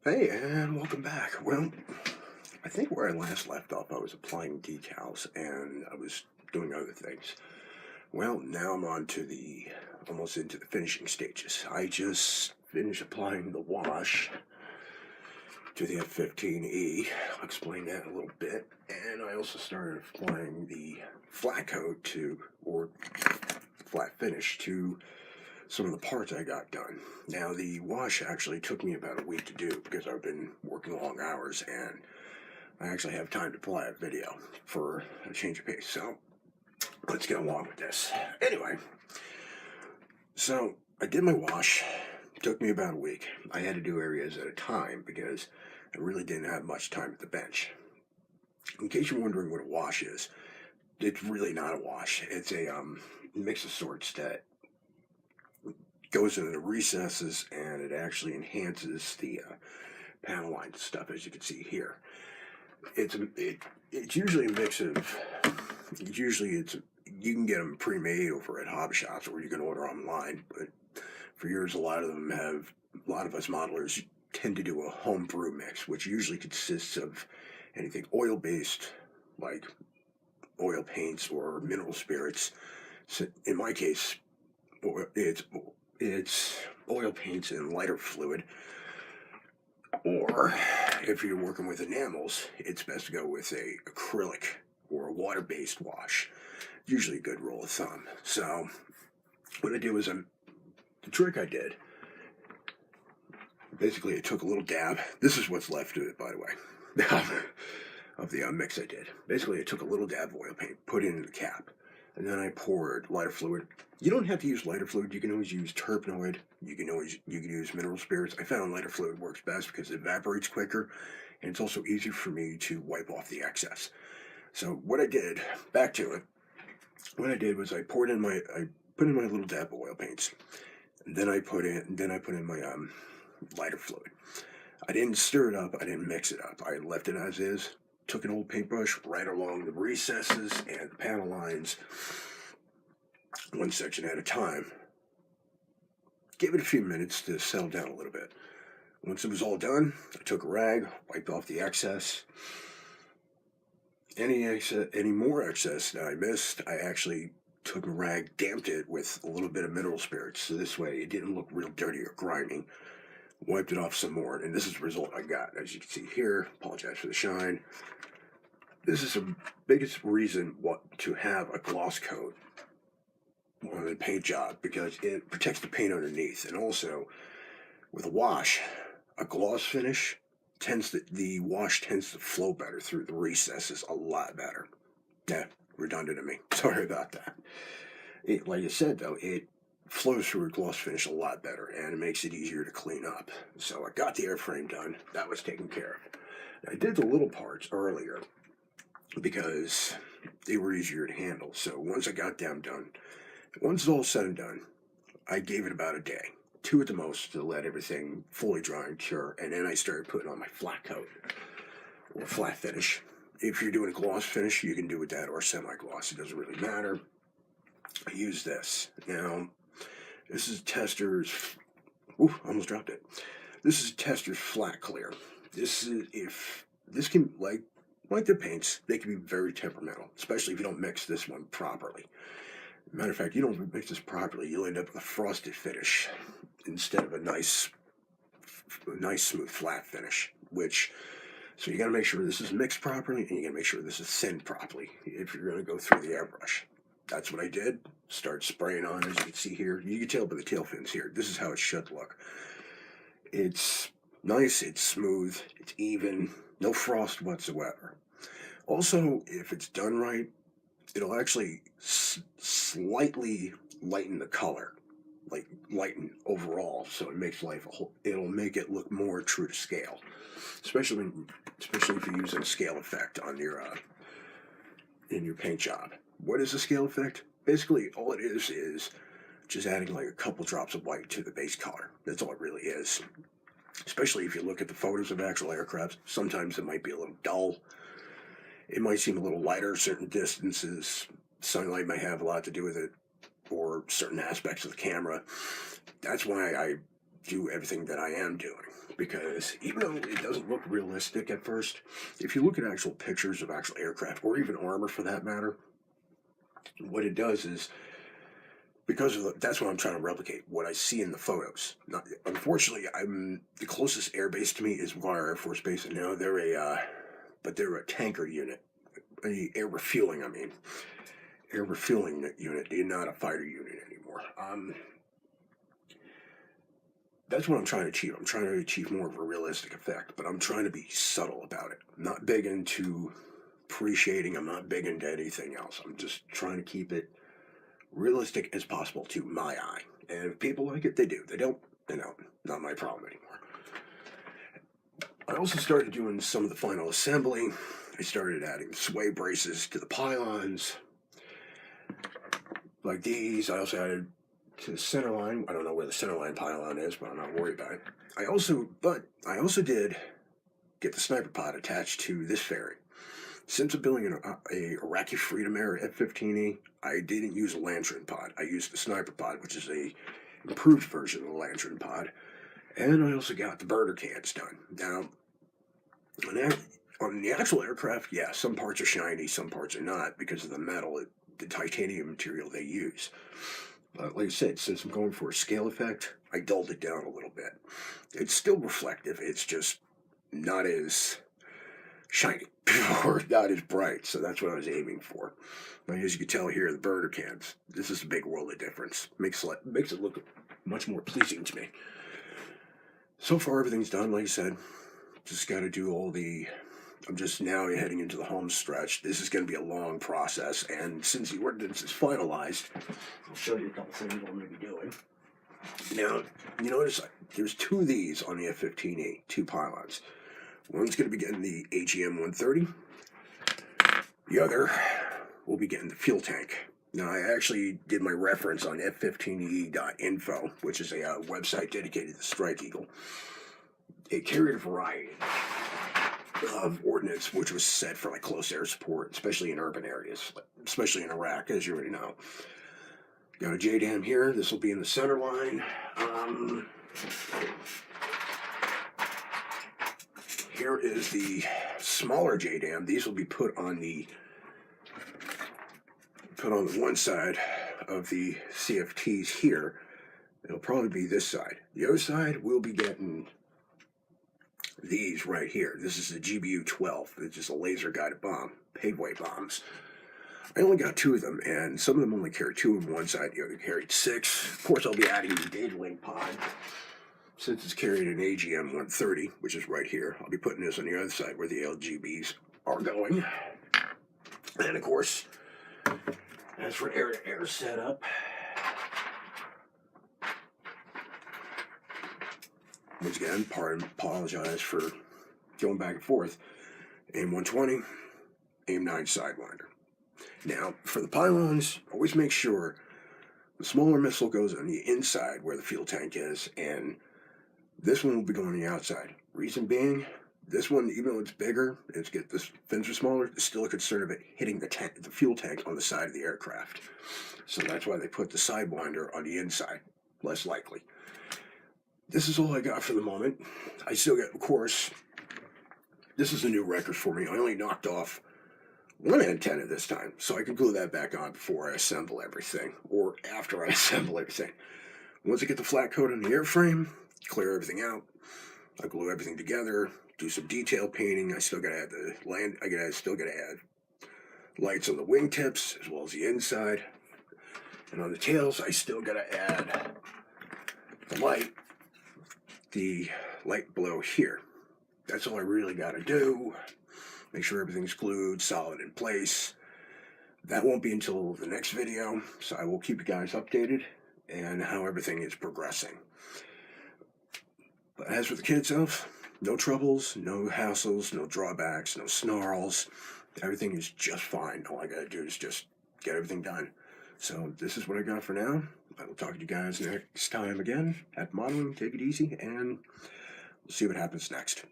Hey, and welcome back. Well, I think where I last left off, I was applying decals and I was doing other things. Well, now I'm on to almost into the finishing stages. I just finished applying the wash to the F15E. I'll explain that in a little bit. And I also started applying the flat coat or flat finish to some of the parts I got done. Now, the wash actually took me about a week to do because I've been working long hours and I actually have time to play a video for a change of pace. So, let's get along with this. Anyway, so I did my wash. It took me about a week. I had to do areas at a time because I really didn't have much time at the bench. In case you're wondering what a wash is, it's really not a wash. It's a mix of sorts that goes into the recesses and it actually enhances the panel line stuff, as you can see here. It's usually a mix of. You can get them pre-made over at hobby shops or you can order online. But for years, a lot of us modelers tend to do a home brew mix, which usually consists of anything oil-based, like oil paints or mineral spirits. So in my case, it's oil paints and lighter fluid. Or if you're working with enamels, it's best to go with a acrylic or a water-based wash. Usually a good rule of thumb. So what I did was the trick I did, basically I took a little dab. This is what's left of it, by the way, of the mix I did. Basically I took a little dab of oil paint, put it in the cap, and then I poured lighter fluid. You don't have to use lighter fluid. You can always use terpenoid. You can use mineral spirits. I found lighter fluid works best because it evaporates quicker, and it's also easier for me to wipe off the excess. So what I did, back to it, what I did was I put in my little dab of oil paints, and then I put in my lighter fluid. I didn't stir it up. I didn't mix it up. I left it as is. Took an old paintbrush right along the recesses and the panel lines, one section at a time. Gave it a few minutes to settle down a little bit. Once it was all done, I took a rag, wiped off the excess. Any more excess that I missed, I actually took a rag, damped it with a little bit of mineral spirits, so this way it didn't look real dirty or grimy. Wiped it off some more, and this is the result I got. As you can see here, apologize for the shine. This is the biggest reason to have a gloss coat on a paint job, because it protects the paint underneath. And also, with a wash, a gloss finish, the wash tends to flow better through the recesses, a lot better. Yeah, redundant of me. Sorry about that. Like I said, though, it flows through a gloss finish a lot better, and it makes it easier to clean up. So I got the airframe done. That was taken care of. I did the little parts earlier because they were easier to handle. So once I got them done, once it's all said and done, I gave it about a day, 2 at the most, to let everything fully dry and cure, and then I started putting on my flat coat or flat finish. If you're doing a gloss finish, you can do with that or semi-gloss. It doesn't really matter. I use this. Now, this is Tester's. Ooh, almost dropped it. This is Tester's Flat Clear. This can, like the paints, they can be very temperamental, especially if you don't mix this one properly. Matter of fact, you don't mix this properly, you'll end up with a frosted finish instead of a nice smooth flat finish. So you got to make sure this is mixed properly, and you got to make sure this is thinned properly if you're going to go through the airbrush. That's what I did. Start spraying on, as you can see here. You can tell by the tail fins here. This is how it should look. It's nice, it's smooth, it's even, no frost whatsoever. Also, if it's done right, it'll actually slightly lighten the color, like lighten overall, so it makes it'll make it look more true to scale, especially if you're using a scale effect on in your paint job. What is a scale effect? Basically, all it is just adding like a couple drops of white to the base color. That's all it really is. Especially if you look at the photos of actual aircraft, sometimes it might be a little dull. It might seem a little lighter certain distances. Sunlight might have a lot to do with it, or certain aspects of the camera. That's why I do everything that I am doing. Because even though it doesn't look realistic at first, if you look at actual pictures of actual aircraft, or even armor for that matter, what it does is, because of that's what I'm trying to replicate, what I see in the photos. Unfortunately, the closest air base to me is Guar Air Force Base, and now they're a tanker unit, air refueling. Air refueling unit. They're not a fighter unit anymore. That's what I'm trying to achieve. I'm trying to achieve more of a realistic effect, but I'm trying to be subtle about it. I'm not big into appreciating. I'm not big into anything else. I'm just trying to keep it realistic as possible to my eye. And if people like it, they do. They don't, not my problem anymore. I also started doing some of the final assembly. I started adding sway braces to the pylons, like these. I also added to the center line. I don't know where the center line pylon is, but I'm not worried about it. I also did get the sniper pod attached to this ferry. Since I'm building a Iraqi Freedom Air F-15E, I didn't use a lantern pod. I used the sniper pod, which is a improved version of the lantern pod. And I also got the burner cans done. Now, on the actual aircraft, yeah, some parts are shiny, some parts are not, because of the metal, the titanium material they use. But like I said, since I'm going for a scale effect, I dulled it down a little bit. It's still reflective, it's just not as shiny or not as bright, so that's what I was aiming for. Now, as you can tell here, the burner cans, this is a big world of difference. Makes it look much more pleasing to me. So far, everything's done, like I said. Just got to do I'm just now heading into the home stretch. This is going to be a long process, and since the ordinance is finalized, I'll show you a couple things I'm going to be doing. Now, you notice there's two of these on the F-15E, two pylons. One's going to be getting the AGM 130. The other will be getting the fuel tank. Now, I actually did my reference on f15e.info, which is a website dedicated to Strike Eagle. It carried a variety of ordnance, which was set for like close air support, especially in urban areas, especially in Iraq, as you already know. Got a JDAM here. This will be in the center line. Here is the smaller JDAM. These will be put on the one side of the CFTs here. It'll probably be this side. The other side, we'll be getting these right here. This is the GBU-12. It's just a laser-guided bomb, paveway bombs. I only got two of them, and some of them only carry two on one side, the other carried six. Of course, I'll be adding the data link pod. Since it's carried an AGM 130, which is right here, I'll be putting this on the other side where the LGBs are going. And of course, as for air-to-air setup, once again, apologize for going back and forth. AIM 120, AIM 9 Sidewinder. Now, for the pylons, always make sure the smaller missile goes on the inside where the fuel tank is, and this one will be going on the outside. Reason being, this one, even though it's bigger, the fins are smaller, there's still a concern of it hitting the fuel tank on the side of the aircraft. So that's why they put the Sidewinder on the inside, less likely. This is all I got for the moment. I still got, of course, this is a new record for me. I only knocked off one antenna this time, so I can glue that back on before I assemble everything, or after I assemble everything. Once I get the flat coat on the airframe, clear everything out, I glue everything together, do some detail painting. I still gotta add still gotta add lights on the wingtips as well as the inside, and on the tails I still gotta add the light below here. That's all I really gotta do. Make sure everything's glued, solid in place. That won't be until the next video, so I will keep you guys updated and how everything is progressing. But as for the kit itself, no troubles, no hassles, no drawbacks, no snarls. Everything is just fine. All I gotta do is just get everything done. So this is what I got for now. I will talk to you guys next time again. Happy modeling, take it easy, and we'll see what happens next.